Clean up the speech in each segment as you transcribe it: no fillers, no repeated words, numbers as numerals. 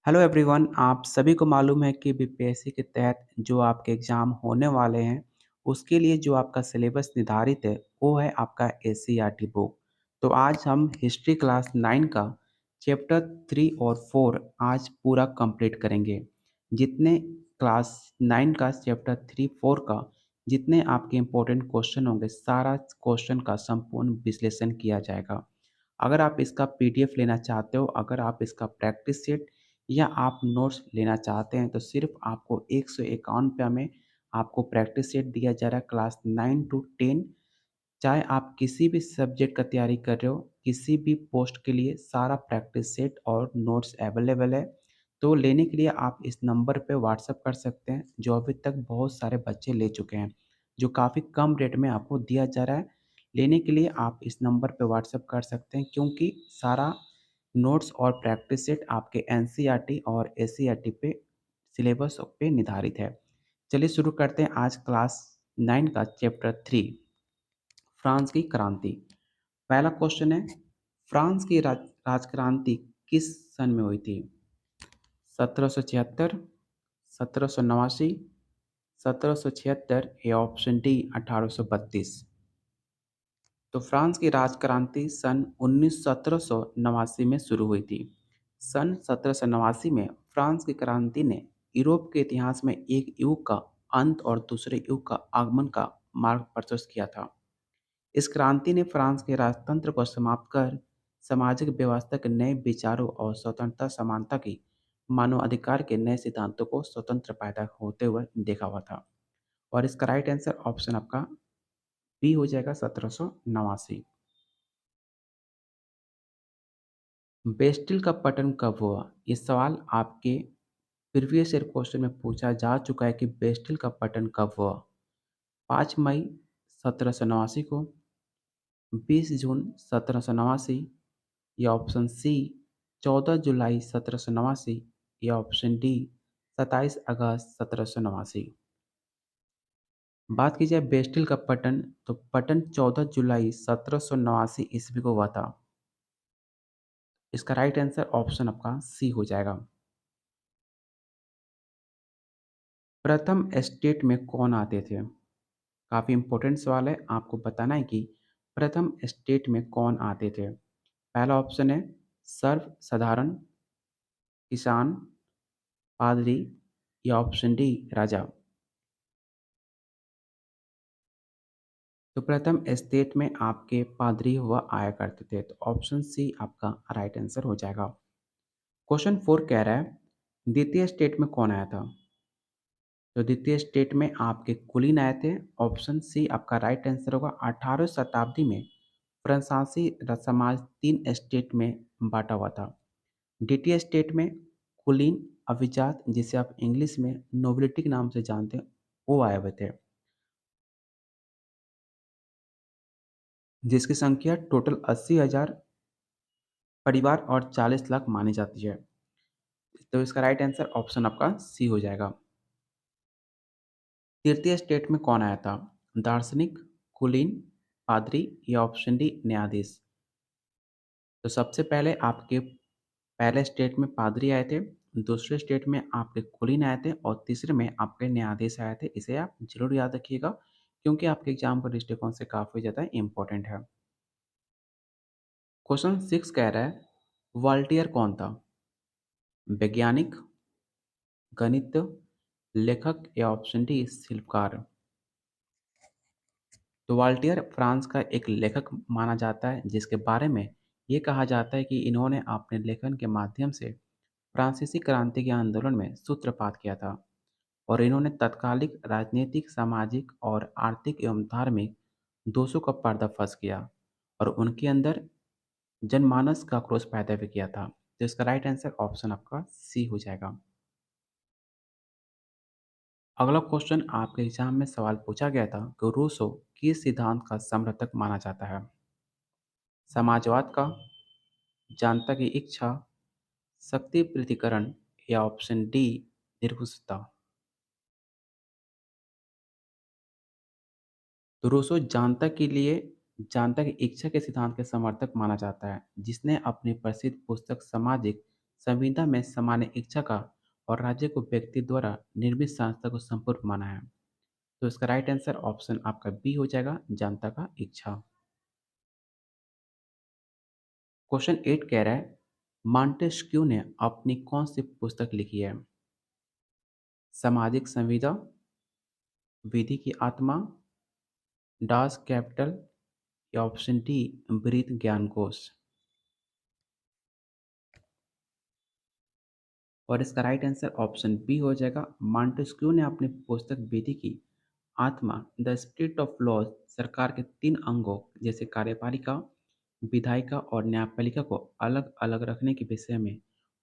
Hello everyone, आप सभी को मालूम है कि बीपीएससी के तहत जो आपके एग्ज़ाम होने वाले हैं, उसके लिए जो आपका सिलेबस निर्धारित है, वो है आपका एससीईआरटी बुक। तो आज हम हिस्ट्री क्लास 9 का चैप्टर 3 और 4 आज पूरा कंप्लीट करेंगे। जितने क्लास 9 का चैप्टर 3, 4 का जितने आपके इम्पोर्टेंट क्वेश्चन होंगे, सारा क्वेश्चन का संपूर्ण विश्लेषण किया जाएगा। अगर आप इसका पीडीएफ लेना चाहते हो, अगर आप इसका प्रैक्टिस सेट या आप नोट्स लेना चाहते हैं तो सिर्फ आपको ₹151 में आपको प्रैक्टिस सेट दिया जा रहा है क्लास 9 टू 10। चाहे आप किसी भी सब्जेक्ट का तैयारी कर रहे हो, किसी भी पोस्ट के लिए सारा प्रैक्टिस सेट और नोट्स अवेलेबल है। तो लेने के लिए आप इस नंबर पे व्हाट्सएप कर सकते हैं, जो अभी तक बहुत सारे बच्चे ले चुके हैं, जो काफ़ी कम रेट में आपको दिया जा रहा है। लेने के लिए आप इस नंबर पे व्हाट्सएप कर सकते हैं, क्योंकि सारा नोट्स और प्रैक्टिस सेट आपके एनसीईआरटी और एससीईआरटी पे सिलेबस पे निर्धारित है। चलिए शुरू करते हैं आज क्लास 9 का चैप्टर 3, फ्रांस की क्रांति। पहला क्वेश्चन है, फ्रांस की राजक्रांति किस सन में हुई थी? 1776, 1789, 1776 या ऑप्शन डी 1832। तो फ्रांस की राजक्रांति सन 1789 में शुरू हुई थी। सन 1789 में फ्रांस की क्रांति ने यूरोप के इतिहास में एक युग का अंत और दूसरे युग का आगमन का मार्ग प्रशस्त किया था। इस क्रांति ने फ्रांस के राजतंत्र को समाप्त कर सामाजिक व्यवस्था के नए विचारों और स्वतंत्रता समानता की मानव अधिकार के नए सिद्धांतों को स्वतंत्र पैदा होते हुए देखा हुआ था। और इसका राइट आंसर ऑप्शन आपका बी हो जाएगा, 1789। बेस्टिल का पतन कब हुआ? ये सवाल आपके प्रीवियस ईयर क्वेश्चन में पूछा जा चुका है कि बेस्टिल का पतन कब हुआ। 5 मई 1789 को, 20 जून 1789 या ऑप्शन सी 14 जुलाई 1789 या ऑप्शन डी 27 अगस्त 1789। बात की जाए बेस्टिल का पतन, तो पतन 14 जुलाई 1789 ईस्वी को हुआ था। इसका राइट आंसर ऑप्शन आपका सी हो जाएगा। प्रथम एस्टेट में कौन आते थे? काफ़ी इंपॉर्टेंट सवाल है, आपको बताना है कि प्रथम एस्टेट में कौन आते थे। पहला ऑप्शन है सर्वसाधारण, किसान, पादरी या ऑप्शन डी राजा। तो प्रथम एस्टेट में आपके पादरी हुआ आया करते थे, तो ऑप्शन सी आपका राइट आंसर हो जाएगा। क्वेश्चन 4 कह रहा है, द्वितीय स्टेट में कौन आया था? तो द्वितीय स्टेट में आपके कुलीन आए थे। ऑप्शन सी आपका राइट आंसर होगा। 18वीं शताब्दी में फ्रांसीसी समाज 3 स्टेट में बांटा हुआ था। द्वितीय स्टेट में कुलीन अभिजात, जिसे आप इंग्लिश में नोबिलिटी के नाम से जानते हैं, वो आए हुए थे, जिसकी संख्या टोटल 80,000 परिवार और 40 लाख मानी जाती है। तो इसका राइट आंसर ऑप्शन आपका सी हो जाएगा। तृतीय स्टेट में कौन आया था? दार्शनिक, कुलीन, पादरी या ऑप्शन डी न्यायाधीश। तो सबसे पहले आपके पहले स्टेट में पादरी आए थे, दूसरे स्टेट में आपके कुलीन आए थे और तीसरे में आपके न्यायाधीश आए थे। इसे आप जरूर याद रखिएगा, क्योंकि आपके एग्जाम के दृष्टिकोण से काफ़ी ज़्यादा इंपॉर्टेंट है। क्वेश्चन 6 कह रहा है, वॉल्टियर कौन था? वैज्ञानिक, गणित, लेखक या ऑप्शन डी शिल्पकार। तो वॉल्टियर फ्रांस का एक लेखक माना जाता है, जिसके बारे में ये कहा जाता है कि इन्होंने अपने लेखन के माध्यम से फ्रांसीसी क्रांति के आंदोलन में सूत्रपात किया था और इन्होंने तत्कालिक राजनीतिक, सामाजिक और आर्थिक एवं धार्मिक दोषों का पर्दाफाश किया और उनके अंदर जनमानस का क्रोध पैदा भी किया था। तो इसका राइट आंसर ऑप्शन आपका सी हो जाएगा। अगला क्वेश्चन आपके एग्जाम में सवाल पूछा गया था कि रूसो किस सिद्धांत का समर्थक माना जाता है? समाजवाद का, जनता की इच्छा, शक्ति पृथक्करण या ऑप्शन डी निर्भुसता। तो रूसो जनता की इच्छा के सिद्धांत के समर्थक माना जाता है, जिसने अपनी प्रसिद्ध पुस्तक सामाजिक संविदा में सामान्य इच्छा का और राज्य को व्यक्ति द्वारा निर्मित संस्था को संपूर्ण माना है। तो इसका राइट आंसर ऑप्शन आपका बी हो जाएगा, जनता का इच्छा। क्वेश्चन 8 कह रहा है, मॉन्टेस्क्यू ने अपनी कौन सी पुस्तक लिखी है? सामाजिक संविदा, विधि की आत्मा, डास कैपिटल या ऑप्शन डी ब्रीथ ज्ञानकोश। और इसका राइट आंसर ऑप्शन बी हो जाएगा। मॉन्टेस्क्यू ने अपनी पुस्तक विधि की आत्मा द स्पिरिट ऑफ लॉज सरकार के 3 अंगों जैसे कार्यपालिका, विधायिका और न्यायपालिका को अलग अलग रखने के विषय में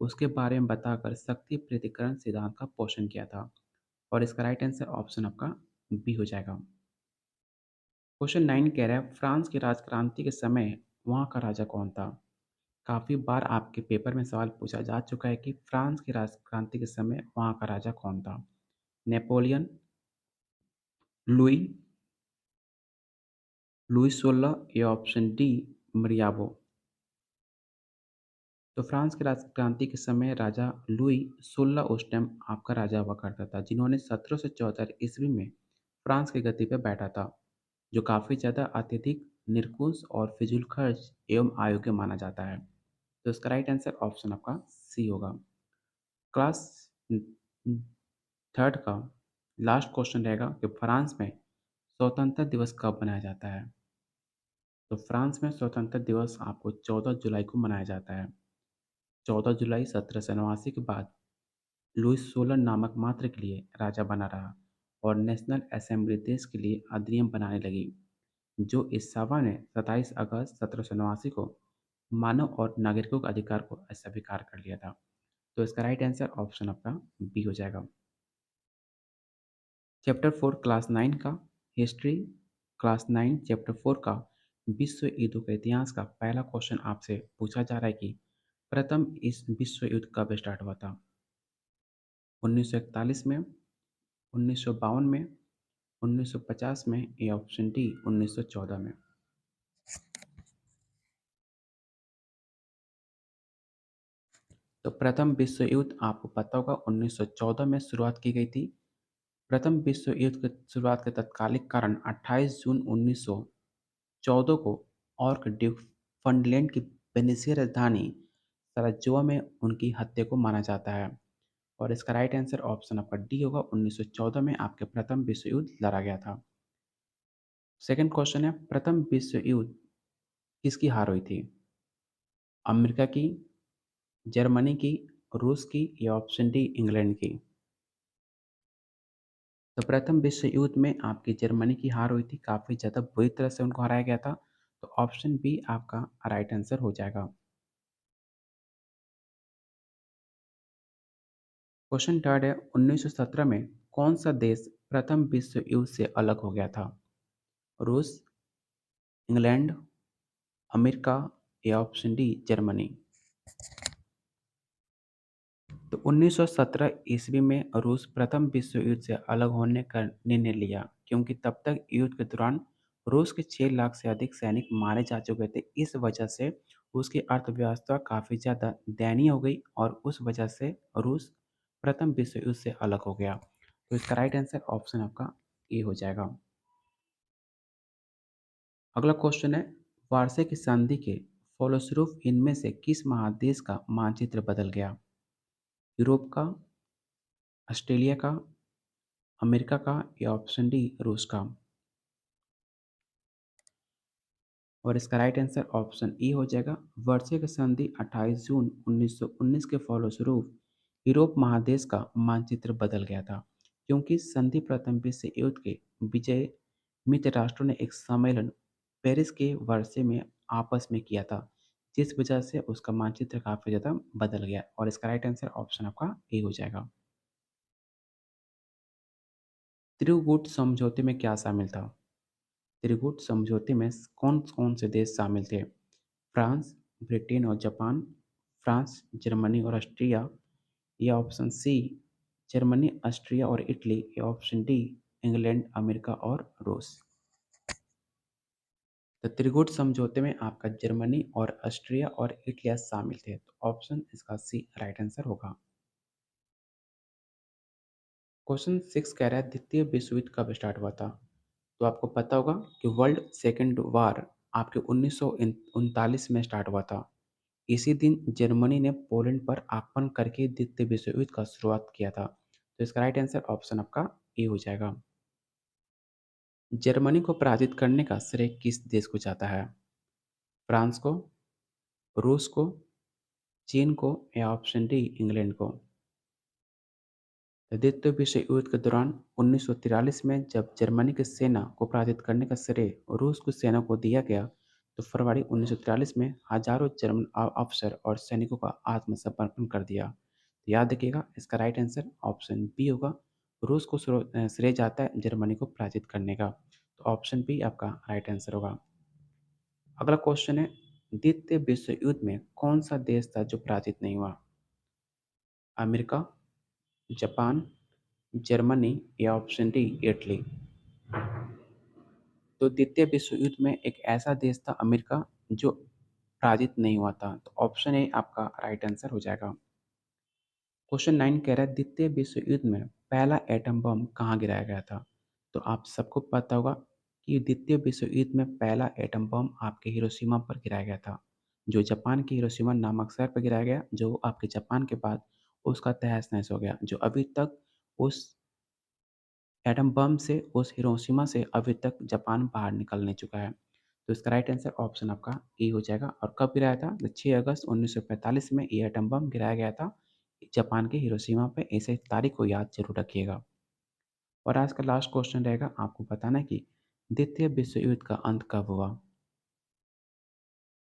उसके बारे में बताकर शक्ति पृथक्करण सिद्धांत का पोषण किया था। और इसका राइट आंसर ऑप्शन आपका बी हो जाएगा। क्वेश्चन 9 कह रहा है, फ्रांस की राजक्रांति के समय वहाँ का राजा कौन था? काफ़ी बार आपके पेपर में सवाल पूछा जा चुका है कि फ्रांस की राजक्रांति के समय वहाँ का राजा कौन था? नेपोलियन, लुई, लुई 16 या ऑप्शन डी मरियाबो। तो फ्रांस की राजक्रांति के समय राजा लुई 16 उस टाइम आपका राजा हुआ करता था, जिन्होंने 1774 ईस्वी में फ्रांस की गद्दी पर बैठा था, जो काफ़ी ज़्यादा अत्यधिक निरकुश और फिजूल खर्च एवं अयोग्य माना जाता है। तो इसका राइट आंसर ऑप्शन आपका सी होगा। क्लास थर्ड का लास्ट क्वेश्चन रहेगा कि फ्रांस में स्वतंत्रता दिवस कब मनाया जाता है? तो फ्रांस में स्वतंत्रता दिवस आपको 14 जुलाई को मनाया जाता है। 14 जुलाई 1789 के बाद लुईस 16 नामक मात्र के लिए राजा बना रहा और नेशनल असेंबली देश के लिए अधिनियम बनाने लगी, जो इस सभा ने 27 अगस्त 1789 को मानव और नागरिकों के अधिकार को अस्वीकार कर लिया था। तो इसका राइट आंसर ऑप्शन आपका बी हो जाएगा। चैप्टर 4 क्लास 9 का हिस्ट्री, क्लास 9 चैप्टर 4 का विश्व युद्धों के इतिहास का पहला क्वेश्चन आपसे पूछा जा रहा है कि प्रथम इस विश्व युद्ध कब स्टार्ट हुआ था? 1941 में, 1952 में, 1950 में या ऑप्शन डी 1914 में। तो प्रथम विश्व युद्ध आपको पता होगा 1914 में शुरुआत की गई थी। प्रथम विश्व युद्ध की शुरुआत के तत्कालिक कारण 28 जून 1914 को ऑर्क ड्यूक फंडलैंड की वेनेशिया राजधानी सराजेवो में उनकी हत्या को माना जाता है। और इसका राइट आंसर ऑप्शन आपका डी होगा। 1914 में आपके प्रथम विश्व युद्ध लड़ा गया था। सेकंड क्वेश्चन है, प्रथम विश्व युद्ध किसकी हार हुई थी? अमेरिका की, जर्मनी की, रूस की या ऑप्शन डी इंग्लैंड की? तो प्रथम विश्व युद्ध में आपकी जर्मनी की हार हुई थी, काफ़ी ज़्यादा बुरी तरह से उनको हराया गया था। तो ऑप्शन बी आपका राइट आंसर हो जाएगा। क्वेश्चन थर्ड है, 1917 में कौन सा देश प्रथम विश्व युद्ध से अलग हो गया था? रूस, इंग्लैंड, अमेरिका या ऑप्शन डी जर्मनी? तो 1917 ईस्वी में रूस प्रथम विश्व युद्ध से अलग होने का निर्णय लिया, क्योंकि तब तक युद्ध के दौरान रूस के 6 लाख से अधिक सैनिक मारे जा चुके थे। इस वजह से उसकी अर्थव्यवस्था काफ़ी ज़्यादा दयनीय हो गई और उस वजह से रूस प्रथम विश्व युद्ध से अलग हो गया। तो इसका राइट आंसर ऑप्शन आपका ए हो जाएगा। अगला क्वेश्चन है, वार्से की संधि के फलस्वरूप इनमें से किस महादेश का मानचित्र बदल गया? यूरोप का, ऑस्ट्रेलिया का, अमेरिका का या ऑप्शन डी रूस का? और इसका राइट आंसर ऑप्शन ई हो जाएगा। वर्षे की संधि 28 जून 1919 के फलस्वरूप यूरोप महादेश का मानचित्र बदल गया था, क्योंकि संधि प्रथम विश्व युद्ध के विजय मित्र राष्ट्रों ने एक सम्मेलन पेरिस के वर्षे में आपस में किया था, जिस वजह से उसका मानचित्र काफ़ी ज़्यादा बदल गया। और इसका राइट आंसर ऑप्शन आपका ए हो जाएगा। त्रिगुट समझौते में क्या शामिल था? त्रिगुट समझौते में कौन कौन से देश शामिल थे? फ्रांस, ब्रिटेन और जापान, फ्रांस, जर्मनी और ऑस्ट्रिया या ऑप्शन सी जर्मनी, ऑस्ट्रिया और इटली या ऑप्शन डी इंग्लैंड, अमेरिका और रूस? तो त्रिगुट समझौते में आपका जर्मनी और ऑस्ट्रिया और इटली शामिल थे। तो ऑप्शन इसका सी राइट आंसर होगा। क्वेश्चन 6 कह रहा है द्वितीय विश्व युद्ध कब स्टार्ट हुआ था? तो आपको पता होगा कि वर्ल्ड सेकेंड वार आपके 1939 में स्टार्ट हुआ था। इसी दिन जर्मनी ने पोलैंड पर आक्रमण करके द्वितीय विश्व युद्ध का शुरुआत किया था। तो इसका राइट आंसर ऑप्शन आपका ए हो जाएगा। जर्मनी को पराजित करने का श्रेय किस देश को जाता है? फ्रांस को, रूस को, चीन को या ऑप्शन डी इंग्लैंड को? तो द्वितीय विश्व युद्ध के दौरान 1943 में जब जर्मनी की सेना को पराजित करने का श्रेय रूस की सेना को दिया गया, तो फरवरी 1943 में हजारों जर्मन अफसर और सैनिकों का आत्मसमर्पण कर दिया। तो याद रखिएगा इसका राइट आंसर ऑप्शन बी होगा। रूस को श्रेय जाता है जर्मनी को पराजित करने का। तो ऑप्शन बी आपका राइट आंसर होगा। अगला क्वेश्चन है द्वितीय विश्व युद्ध में कौन सा देश था जो पराजित नहीं हुआ? अमेरिका, जापान, जर्मनी या ऑप्शन डी इटली? तो द्वितीय विश्व युद्ध में एक ऐसा देश था अमेरिका जो पराजित नहीं हुआ था। तो ऑप्शन ए आपका राइट आंसर हो जाएगा। क्वेश्चन 9 कह रहा है द्वितीय विश्व युद्ध में पहला एटम बम कहाँ गिराया गया था? तो आप सबको पता होगा कि द्वितीय विश्व युद्ध में पहला एटम बम आपके हिरोशिमा पर गिराया गया था, जो जापान के हिरोशिमा नामक शहर पर गिराया गया, जो आपके जापान के बाद उसका तहस नहस हो गया, जो अभी तक उस एटम बम से, उस हिरोशिमा से अभी तक जापान बाहर निकल नहीं चुका है। तो इसका राइट आंसर ऑप्शन आपका ए हो जाएगा। और कब गिराया था? तो 6 अगस्त 1945 में ये एटम बम गिराया गया था जापान के हिरोशिमा पे। इसे तारीख को याद जरूर रखिएगा। और आज का लास्ट क्वेश्चन रहेगा, आपको बताना है कि द्वितीय विश्व युद्ध का अंत कब हुआ?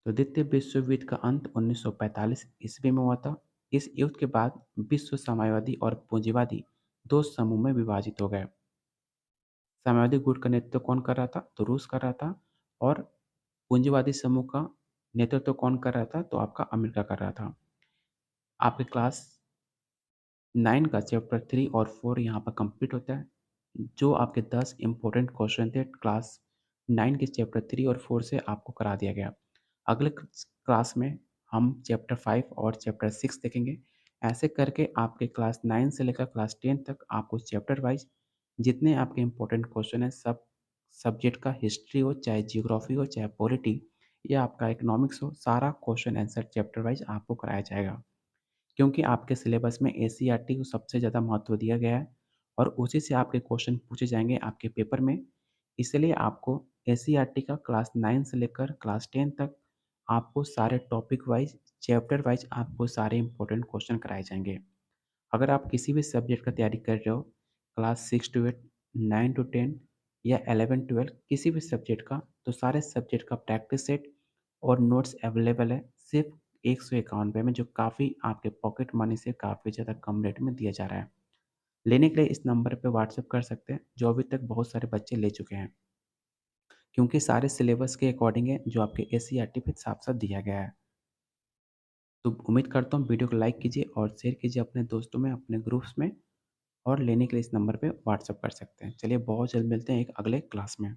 तो द्वितीय विश्व युद्ध का अंत 1945 ईस्वी में हुआ था। इस युद्ध के बाद विश्व साम्यवादी और पूंजीवादी दो समूह में विभाजित हो गए। साम्यवादी गुट का नेतृत्व कौन कर रहा था? तो रूस कर रहा था। और पूंजीवादी समूह का नेतृत्व कौन कर रहा था? तो आपका अमेरिका कर रहा था। आपके क्लास 9 का चैप्टर 3 और 4 यहाँ पर कंप्लीट होता है। जो आपके 10 इंपॉर्टेंट क्वेश्चन थे क्लास 9 के चैप्टर 3 और 4 से आपको करा दिया गया। अगले क्लास में हम चैप्टर 5 और चैप्टर 6 देखेंगे। ऐसे करके आपके क्लास 9 से लेकर क्लास 10 तक आपको चैप्टर वाइज जितने आपके इंपॉर्टेंट क्वेश्चन हैं, सब सब्जेक्ट का, हिस्ट्री हो चाहे जियोग्राफी हो चाहे पॉलिटी या आपका इकोनॉमिक्स हो, सारा क्वेश्चन आंसर चैप्टर वाइज आपको कराया जाएगा। क्योंकि आपके सिलेबस में एससीईआरटी को सबसे ज़्यादा महत्व दिया गया है और उसी से आपके क्वेश्चन पूछे जाएंगे आपके पेपर में। इसलिए आपको एससीईआरटी का क्लास 9 से लेकर क्लास 10 तक आपको सारे टॉपिक वाइज, चैप्टर वाइज आपको सारे इंपॉर्टेंट क्वेश्चन कराए जाएंगे। अगर आप किसी भी सब्जेक्ट का तैयारी कर रहे हो, क्लास 6 टू 8, 9 टू 10 या 11-12 किसी भी सब्जेक्ट का, तो सारे सब्जेक्ट का प्रैक्टिस सेट और नोट्स अवेलेबल है सिर्फ 151 में, जो काफ़ी आपके पॉकेट मनी से काफ़ी ज़्यादा कम रेट में दिया जा रहा है। लेने के लिए इस नंबर पे व्हाट्सएप कर सकते हैं, जो अभी तक बहुत सारे बच्चे ले चुके हैं, क्योंकि सारे सिलेबस के अकॉर्डिंग है जो आपके एससीईआरटी पे साफ-साफ दिया गया है। तो उम्मीद करता हूँ वीडियो को लाइक कीजिए और शेयर कीजिए अपने दोस्तों में, अपने ग्रुप्स में। और लेने के लिए इस नंबर पे व्हाट्सएप कर सकते हैं। चलिए बहुत जल्द मिलते हैं एक अगले क्लास में।